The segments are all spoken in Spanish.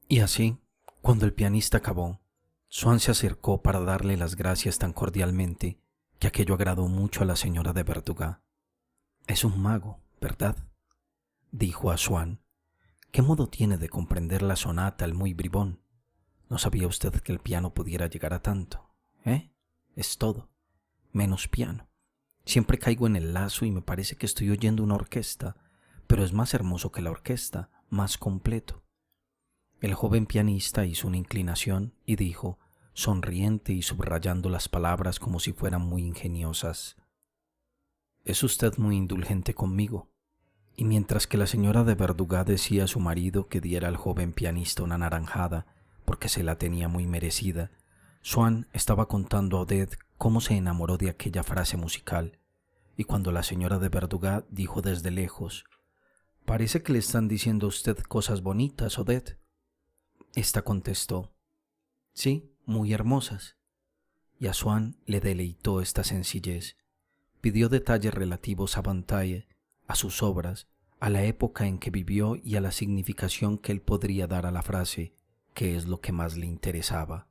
Y así, cuando el pianista acabó, Swann se acercó para darle las gracias tan cordialmente que aquello agradó mucho a la señora de Verduga. «Es un mago, ¿verdad?», dijo a Swann. «¿Qué modo tiene de comprender la sonata el muy bribón? No sabía usted que el piano pudiera llegar a tanto, ¿eh? Es todo, menos piano. Siempre caigo en el lazo y me parece que estoy oyendo una orquesta, pero es más hermoso que la orquesta, más completo». El joven pianista hizo una inclinación y dijo, sonriente y subrayando las palabras como si fueran muy ingeniosas: «Es usted muy indulgente conmigo». Y mientras que la señora de Verduga decía a su marido que diera al joven pianista una naranjada porque se la tenía muy merecida, Swann estaba contando a Odette cómo se enamoró de aquella frase musical, y cuando la señora de Verduga dijo desde lejos: «Parece que le están diciendo a usted cosas bonitas, Odette», esta contestó: «Sí, muy hermosas». Y a Swann le deleitó esta sencillez. Pidió detalles relativos a Bataille, a sus obras, a la época en que vivió y a la significación que él podría dar a la frase, que es lo que más le interesaba.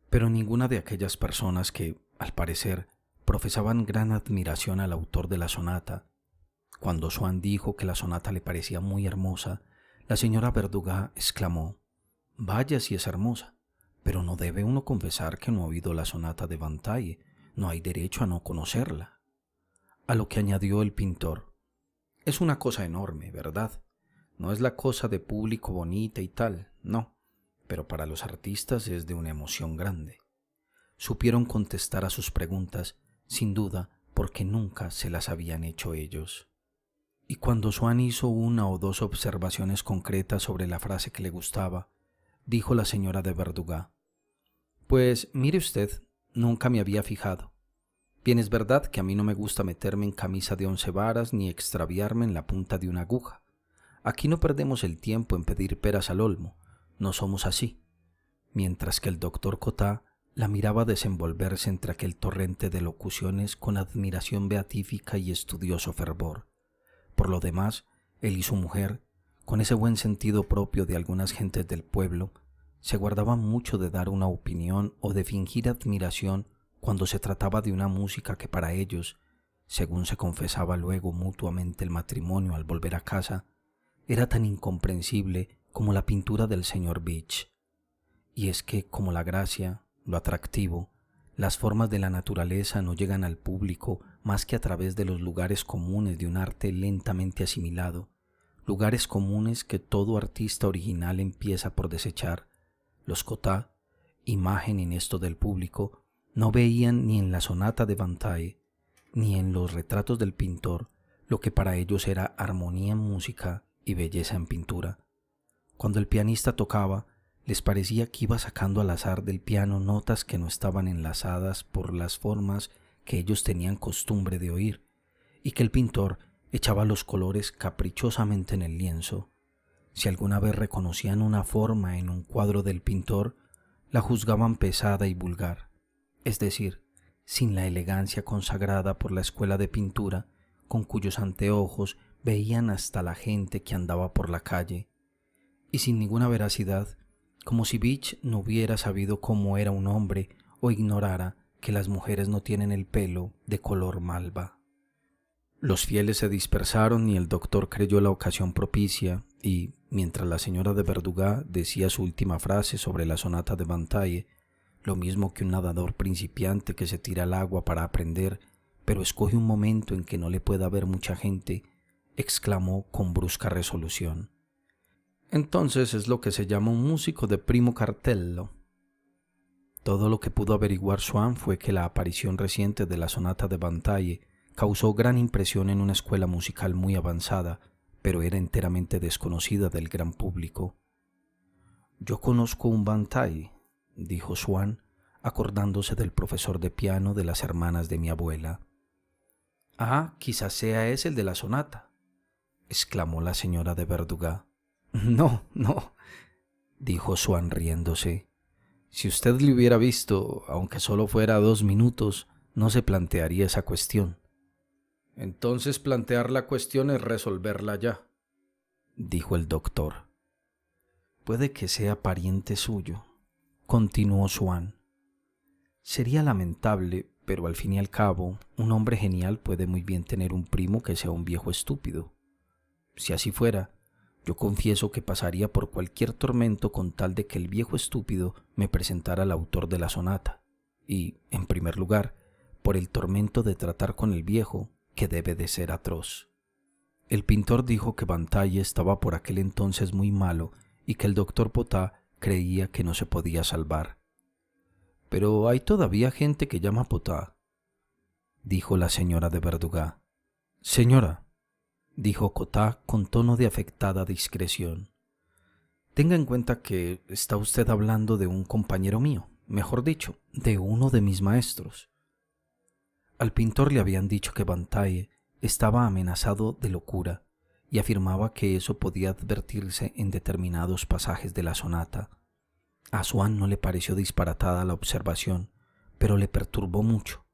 Pero ninguna de aquellas personas que, al parecer, profesaban gran admiración al autor de la sonata. Cuando Swann dijo que la sonata le parecía muy hermosa, la señora Verduga exclamó: «Vaya si es hermosa, pero no debe uno confesar que no ha oído la sonata de Bataille, no hay derecho a no conocerla». A lo que añadió el pintor: «Es una cosa enorme, ¿verdad? No es la cosa de público bonita y tal, no, pero para los artistas es de una emoción grande». Supieron contestar a sus preguntas, sin duda, porque nunca se las habían hecho ellos. Y cuando Swann hizo una o dos observaciones concretas sobre la frase que le gustaba, dijo la señora de Verduga: «Pues mire usted, nunca me había fijado. Bien es verdad que a mí no me gusta meterme en camisa de 11 varas ni extraviarme en la punta de una aguja. Aquí no perdemos el tiempo en pedir peras al olmo, no somos así». Mientras que el doctor Cottard la miraba desenvolverse entre aquel torrente de locuciones con admiración beatífica y estudioso fervor. Por lo demás, él y su mujer, con ese buen sentido propio de algunas gentes del pueblo, se guardaban mucho de dar una opinión o de fingir admiración cuando se trataba de una música que para ellos, según se confesaba luego mutuamente el matrimonio al volver a casa, era tan incomprensible como la pintura del señor Beach. Y es que, como la gracia, lo atractivo, las formas de la naturaleza no llegan al público más que a través de los lugares comunes de un arte lentamente asimilado, lugares comunes que todo artista original empieza por desechar. Los Cottard, imagen en esto del público, no veían ni en la sonata de Bataille, ni en los retratos del pintor, lo que para ellos era armonía en música y belleza en pintura. Cuando el pianista tocaba, les parecía que iba sacando al azar del piano notas que no estaban enlazadas por las formas que ellos tenían costumbre de oír, y que el pintor echaba los colores caprichosamente en el lienzo. Si alguna vez reconocían una forma en un cuadro del pintor, la juzgaban pesada y vulgar, es decir, sin la elegancia consagrada por la escuela de pintura, con cuyos anteojos veían hasta la gente que andaba por la calle, y sin ninguna veracidad, como si Beach no hubiera sabido cómo era un hombre o ignorara que las mujeres no tienen el pelo de color malva. Los fieles se dispersaron y el doctor creyó la ocasión propicia y, mientras la señora de Verduga decía su última frase sobre la sonata de Bataille, lo mismo que un nadador principiante que se tira al agua para aprender, pero escoge un momento en que no le pueda ver mucha gente, exclamó con brusca resolución: «Entonces es lo que se llama un músico de primo cartello». Todo lo que pudo averiguar Swann fue que la aparición reciente de la sonata de Bataille causó gran impresión en una escuela musical muy avanzada, pero era enteramente desconocida del gran público. «Yo conozco un Bataille», dijo Swann, acordándose del profesor de piano de las hermanas de mi abuela. «Ah, quizás sea ese el de la sonata», exclamó la señora de Verduga. «No, no», dijo Swann riéndose. «Si usted le hubiera visto, aunque solo fuera 2 minutos, no se plantearía esa cuestión». «Entonces plantear la cuestión es resolverla ya», dijo el doctor. Puede que sea pariente suyo, continuó Swann. Sería lamentable, pero al fin y al cabo, un hombre genial puede muy bien tener un primo que sea un viejo estúpido. Si así fuera, yo confieso que pasaría por cualquier tormento con tal de que el viejo estúpido me presentara al autor de la sonata, y, en primer lugar, por el tormento de tratar con el viejo, que debe de ser atroz. El pintor dijo que Bataille estaba por aquel entonces muy malo y que el doctor Potat creía que no se podía salvar. «Pero hay todavía gente que llama Potat», dijo la señora de Verdugas. «Señora», dijo Cotat con tono de afectada discreción, «tenga en cuenta que está usted hablando de un compañero mío, mejor dicho, de uno de mis maestros». Al pintor le habían dicho que Bataille estaba amenazado de locura y afirmaba que eso podía advertirse en determinados pasajes de la sonata. A Swann no le pareció disparatada la observación, pero le perturbó mucho,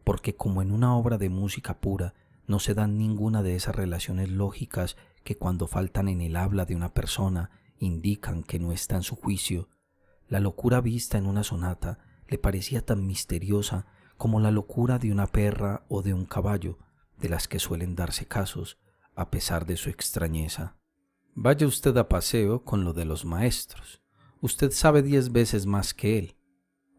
porque como en una obra de música pura no se dan ninguna de esas relaciones lógicas que cuando faltan en el habla de una persona indican que no está en su juicio, la locura vista en una sonata le parecía tan misteriosa como la locura de una perra o de un caballo, de las que suelen darse casos, a pesar de su extrañeza. «Vaya usted a paseo con lo de los maestros. Usted sabe 10 veces más que él»,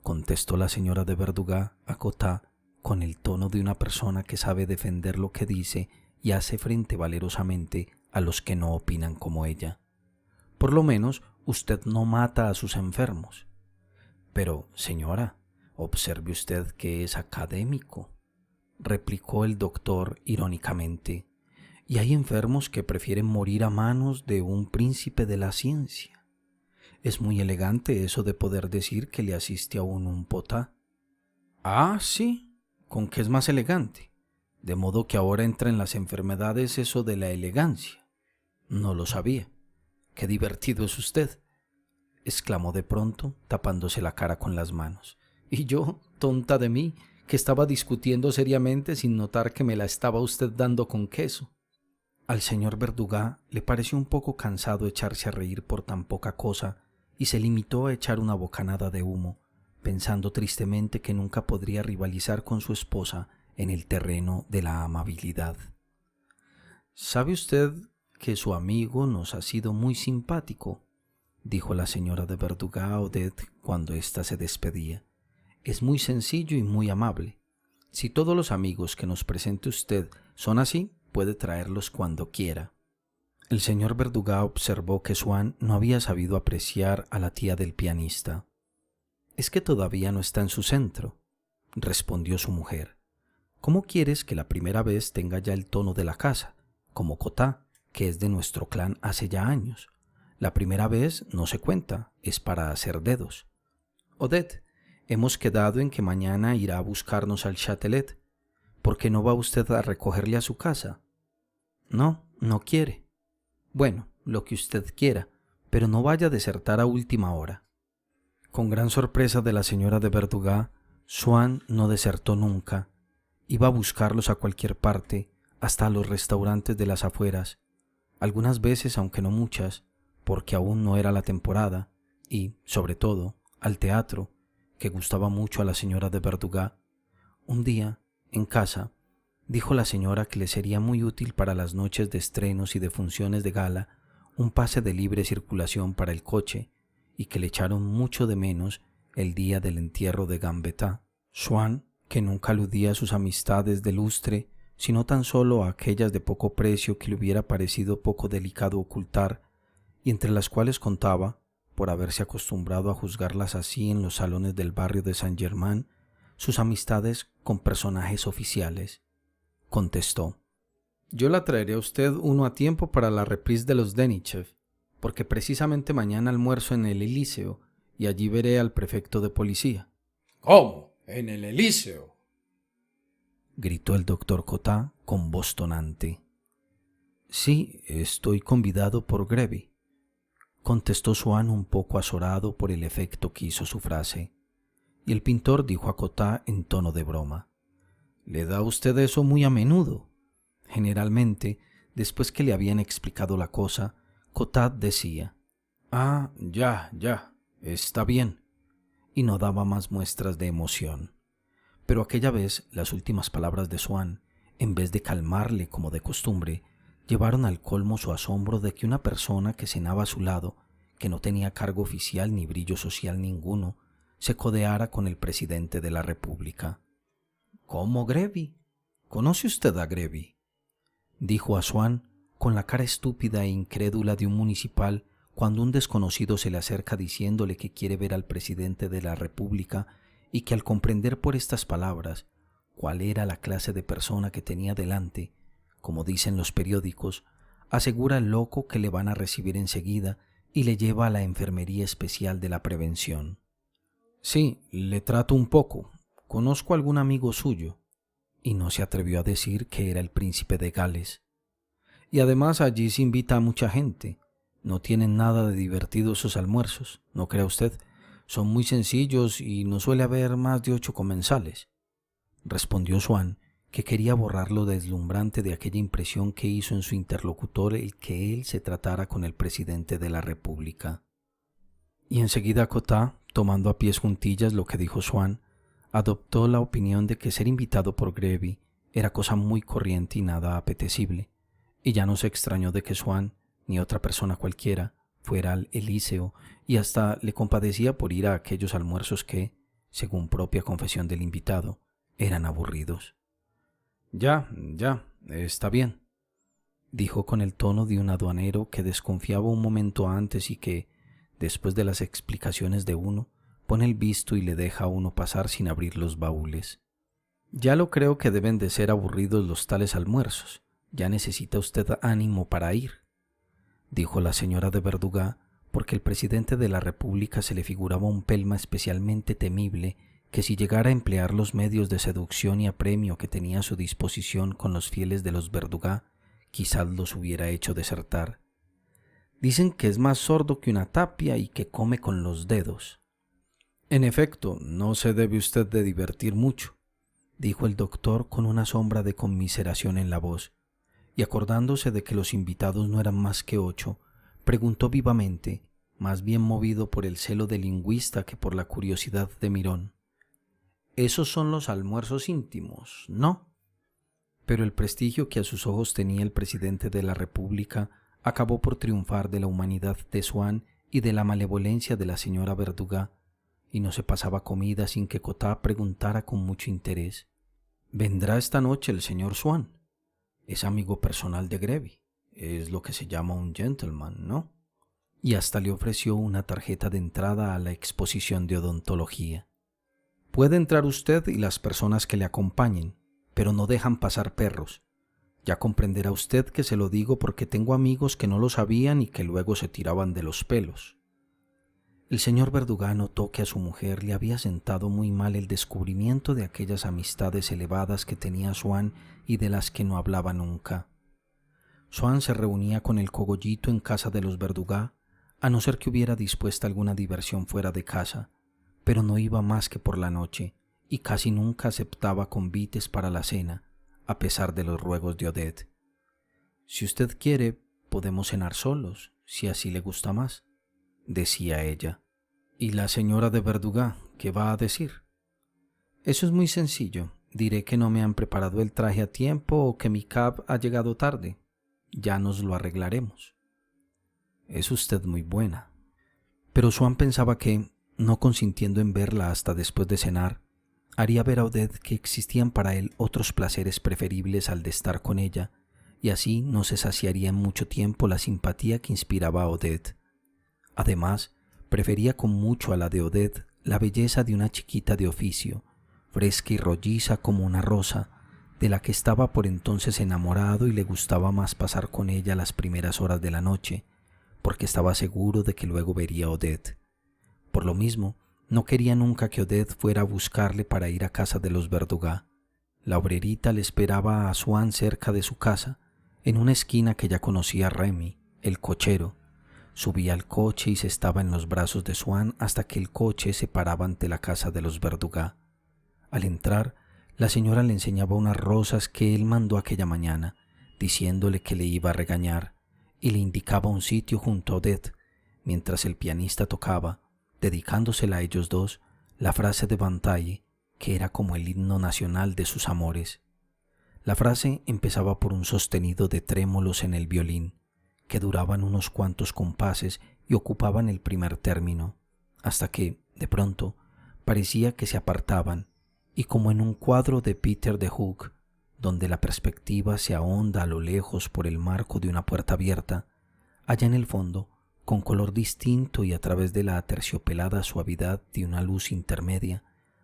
contestó la señora de Verdugas a Cotat con el tono de una persona que sabe defender lo que dice y hace frente valerosamente a los que no opinan como ella. «Por lo menos usted no mata a sus enfermos». «Pero, señora, observe usted que es académico», replicó el doctor irónicamente, «y hay enfermos que prefieren morir a manos de un príncipe de la ciencia. Es muy elegante eso de poder decir que le asiste a uno un Potat». «Ah, sí, ¿con qué es más elegante? De modo que ahora entra en las enfermedades eso de la elegancia. No lo sabía. Qué divertido es usted», exclamó de pronto, tapándose la cara con las manos. «Y yo, tonta de mí, que estaba discutiendo seriamente sin notar que me la estaba usted dando con queso». Al señor Verdugas le pareció un poco cansado echarse a reír por tan poca cosa y se limitó a echar una bocanada de humo, pensando tristemente que nunca podría rivalizar con su esposa en el terreno de la amabilidad. «¿Sabe usted que su amigo nos ha sido muy simpático?», dijo la señora de Verdugas a Odette cuando ésta se despedía. «Es muy sencillo y muy amable. Si todos los amigos que nos presente usted son así, puede traerlos cuando quiera». El señor Verdugas observó que Swann no había sabido apreciar a la tía del pianista. «Es que todavía no está en su centro», respondió su mujer. «¿Cómo quieres que la primera vez tenga ya el tono de la casa, como Cotat, que es de nuestro clan hace ya años? La primera vez no se cuenta, es para hacer dedos. Odette, hemos quedado en que mañana irá a buscarnos al Châtelet. ¿Por qué no va usted a recogerle a su casa?» «No, no quiere». «Bueno, lo que usted quiera, pero no vaya a desertar a última hora». Con gran sorpresa de la señora de Verdugas, Swann no desertó nunca. Iba a buscarlos a cualquier parte, hasta a los restaurantes de las afueras, algunas veces, aunque no muchas, porque aún no era la temporada, y, sobre todo, al teatro, que gustaba mucho a la señora de Verdugas. Un día, en casa, dijo la señora que le sería muy útil para las noches de estrenos y de funciones de gala un pase de libre circulación para el coche, y que le echaron mucho de menos el día del entierro de Gambetta. Swann, que nunca aludía a sus amistades de lustre, sino tan solo a aquellas de poco precio que le hubiera parecido poco delicado ocultar, y entre las cuales contaba, por haberse acostumbrado a juzgarlas así en los salones del barrio de Saint-Germain, sus amistades con personajes oficiales, contestó: «Yo la traeré a usted uno a tiempo para la reprise de los Deníchev, porque precisamente mañana almuerzo en el Elíseo y allí veré al prefecto de policía». «¿Cómo? ¿En el Elíseo?», gritó el doctor Cotat con voz tonante. «Sí, estoy convidado por Grévy», contestó Swann un poco azorado por el efecto que hizo su frase. Y el pintor dijo a Cotat en tono de broma: «¿Le da usted eso muy a menudo?». Generalmente, después que le habían explicado la cosa, Cotat decía: Ah, ya, está bien. Y no daba más muestras de emoción. Pero aquella vez las últimas palabras de Swann, en vez de calmarle como de costumbre, llevaron al colmo su asombro de que una persona que cenaba a su lado, que no tenía cargo oficial ni brillo social ninguno, se codeara con el presidente de la República. ¿Cómo, Grevy? ¿Conoce usted a Grevy?, dijo a Swann con la cara estúpida e incrédula de un municipal cuando un desconocido se le acerca diciéndole que quiere ver al presidente de la República y que al comprender por estas palabras cuál era la clase de persona que tenía delante, como dicen los periódicos, asegura al loco que le van a recibir enseguida y le lleva a la enfermería especial de la prevención. Sí, le trato un poco. Conozco a algún amigo suyo. Y no se atrevió a decir que era el príncipe de Gales. Y además allí se invita a mucha gente. No tienen nada de divertido esos almuerzos, ¿no crea usted? Son muy sencillos y no suele haber más de 8 comensales. Respondió Swann, que quería borrar lo deslumbrante de aquella impresión que hizo en su interlocutor el que él se tratara con el presidente de la República. Y enseguida Cottard, tomando a pies juntillas lo que dijo Swann, adoptó la opinión de que ser invitado por Grevy era cosa muy corriente y nada apetecible, y ya no se extrañó de que Swann, ni otra persona cualquiera, fuera al Elíseo, y hasta le compadecía por ir a aquellos almuerzos que, según propia confesión del invitado, eran aburridos. Ya, está bien, dijo con el tono de un aduanero que desconfiaba un momento antes y que, después de las explicaciones de uno, pone el visto y le deja a uno pasar sin abrir los baúles. Ya lo creo que deben de ser aburridos los tales almuerzos. Ya necesita usted ánimo para ir, dijo la señora de Verduga, porque el presidente de la República se le figuraba un pelma especialmente temible que si llegara a emplear los medios de seducción y apremio que tenía a su disposición con los fieles de los Verduga, quizás los hubiera hecho desertar. Dicen que es más sordo que una tapia y que come con los dedos. En efecto, no se debe usted de divertir mucho, dijo el doctor con una sombra de conmiseración en la voz, y acordándose de que los invitados no eran más que 8, preguntó vivamente, más bien movido por el celo del lingüista que por la curiosidad de Mirón. Esos son los almuerzos íntimos, ¿no? Pero el prestigio que a sus ojos tenía el presidente de la República acabó por triunfar de la humanidad de Swann y de la malevolencia de la señora Verduga, y no se pasaba comida sin que Cottard preguntara con mucho interés: ¿vendrá esta noche el señor Swann? Es amigo personal de Grevy, es lo que se llama un gentleman, ¿no? Y hasta le ofreció una tarjeta de entrada a la exposición de odontología. Puede entrar usted y las personas que le acompañen, pero no dejan pasar perros. Ya comprenderá usted que se lo digo porque tengo amigos que no lo sabían y que luego se tiraban de los pelos. El señor Verduga notó que a su mujer le había sentado muy mal el descubrimiento de aquellas amistades elevadas que tenía Swann y de las que no hablaba nunca. Swann se reunía con el cogollito en casa de los Verduga, a no ser que hubiera dispuesta alguna diversión fuera de casa, pero no iba más que por la noche, y casi nunca aceptaba convites para la cena, a pesar de los ruegos de Odette. Si usted quiere, podemos cenar solos, si así le gusta más, decía ella. ¿Y la señora de Verduga qué va a decir? Eso es muy sencillo. Diré que no me han preparado el traje a tiempo o que mi cab ha llegado tarde. Ya nos lo arreglaremos. Es usted muy buena. Pero Swann pensaba que, no consintiendo en verla hasta después de cenar, haría ver a Odette que existían para él otros placeres preferibles al de estar con ella, y así no se saciaría en mucho tiempo la simpatía que inspiraba a Odette. Además, prefería con mucho a la de Odette la belleza de una chiquita de oficio, fresca y rolliza como una rosa, de la que estaba por entonces enamorado y le gustaba más pasar con ella las primeras horas de la noche, porque estaba seguro de que luego vería a Odette. Por lo mismo, no quería nunca que Odette fuera a buscarle para ir a casa de los Verduga. La obrerita le esperaba a Swann cerca de su casa, en una esquina que ya conocía Remy, el cochero. Subía al coche y se estaba en los brazos de Swann hasta que el coche se paraba ante la casa de los Verduga. Al entrar, la señora le enseñaba unas rosas que él mandó aquella mañana, diciéndole que le iba a regañar, y le indicaba un sitio junto a Odette, mientras el pianista tocaba, dedicándosela a ellos dos, la frase de Bataille, que era como el himno nacional de sus amores. La frase empezaba por un sostenido de trémolos en el violín, que duraban unos cuantos compases y ocupaban el primer término, hasta que, de pronto, parecía que se apartaban, y como en un cuadro de Peter de Hoogh, donde la perspectiva se ahonda a lo lejos por el marco de una puerta abierta, allá en el fondo, con color distinto y a través de la aterciopelada suavidad de una luz intermedia,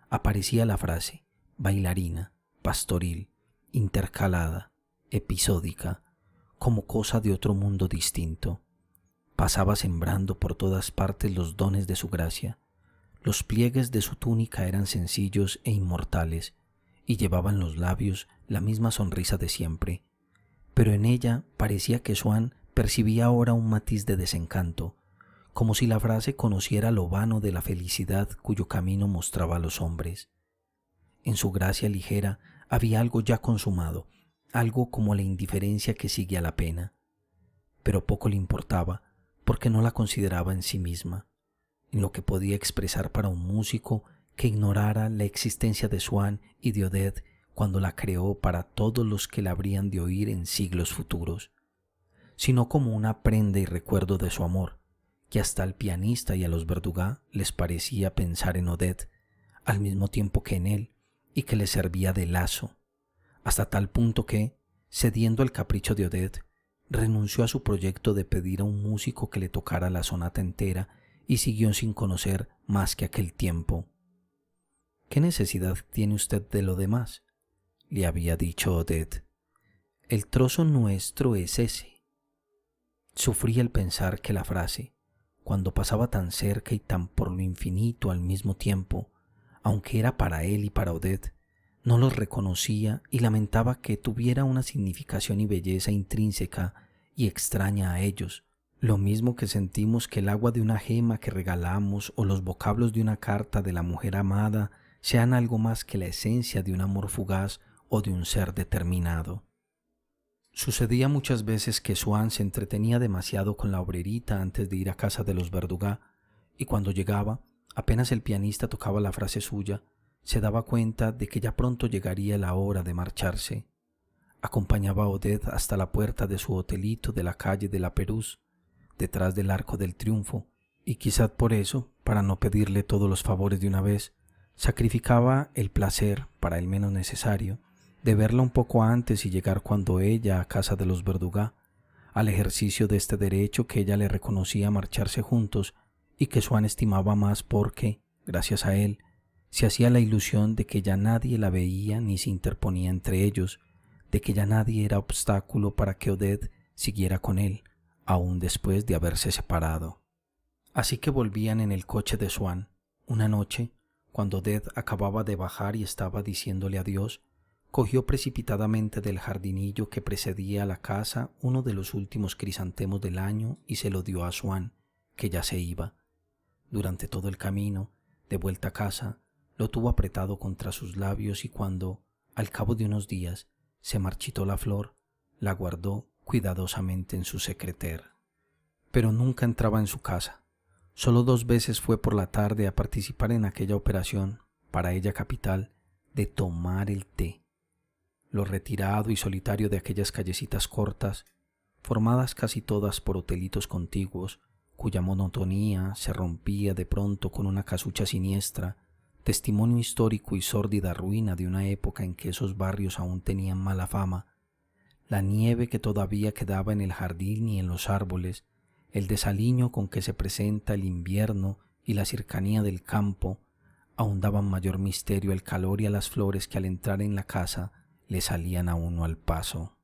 aparecía la frase, bailarina, pastoril, intercalada, episódica, como cosa de otro mundo distinto. Pasaba sembrando por todas partes los dones de su gracia. Los pliegues de su túnica eran sencillos e inmortales, y llevaba en los labios la misma sonrisa de siempre. Pero en ella parecía que Swann percibía ahora un matiz de desencanto, como si la frase conociera lo vano de la felicidad cuyo camino mostraba a los hombres. En su gracia ligera había algo ya consumado, algo como la indiferencia que sigue a la pena. Pero poco le importaba, porque no la consideraba en sí misma, en lo que podía expresar para un músico que ignorara la existencia de Swann y de Odette cuando la creó para todos los que la habrían de oír en siglos futuros, sino como una prenda y recuerdo de su amor, que hasta al pianista y a los Verdugo les parecía pensar en Odette, al mismo tiempo que en él, y que les servía de lazo, hasta tal punto que, cediendo al capricho de Odette, renunció a su proyecto de pedir a un músico que le tocara la sonata entera y siguió sin conocer más que aquel tiempo. «¿Qué necesidad tiene usted de lo demás?», le había dicho Odette. «El trozo nuestro es ese». Sufría el pensar que la frase, cuando pasaba tan cerca y tan por lo infinito al mismo tiempo, aunque era para él y para Odette, no los reconocía y lamentaba que tuviera una significación y belleza intrínseca y extraña a ellos, lo mismo que sentimos que el agua de una gema que regalamos o los vocablos de una carta de la mujer amada sean algo más que la esencia de un amor fugaz o de un ser determinado. Sucedía muchas veces que Swann se entretenía demasiado con la obrerita antes de ir a casa de los Verdugo, y cuando llegaba, apenas el pianista tocaba la frase suya, se daba cuenta de que ya pronto llegaría la hora de marcharse. Acompañaba a Odette hasta la puerta de su hotelito de la calle de la Pérouse, detrás del Arco del Triunfo, y quizás por eso, para no pedirle todos los favores de una vez, sacrificaba el placer, para el menos necesario, de verla un poco antes y llegar cuando ella a casa de los Verdugo, al ejercicio de este derecho que ella le reconocía marcharse juntos y que Swann estimaba más porque, gracias a él, se hacía la ilusión de que ya nadie la veía ni se interponía entre ellos, de que ya nadie era obstáculo para que Odette siguiera con él, aún después de haberse separado. Así que volvían en el coche de Swann. Una noche, cuando Odette acababa de bajar y estaba diciéndole adiós, cogió precipitadamente del jardinillo que precedía a la casa uno de los últimos crisantemos del año y se lo dio a Swann, que ya se iba. Durante todo el camino, de vuelta a casa, lo tuvo apretado contra sus labios y cuando, al cabo de unos días, se marchitó la flor, la guardó cuidadosamente en su secrétaire. Pero nunca entraba en su casa. Solo 2 veces fue por la tarde a participar en aquella operación, para ella capital, de tomar el té. Lo retirado y solitario de aquellas callecitas cortas, formadas casi todas por hotelitos contiguos, cuya monotonía se rompía de pronto con una casucha siniestra, testimonio histórico y sórdida ruina de una época en que esos barrios aún tenían mala fama, la nieve que todavía quedaba en el jardín y en los árboles, el desaliño con que se presenta el invierno y la cercanía del campo, aún daban mayor misterio al calor y a las flores que al entrar en la casa le salían a uno al paso.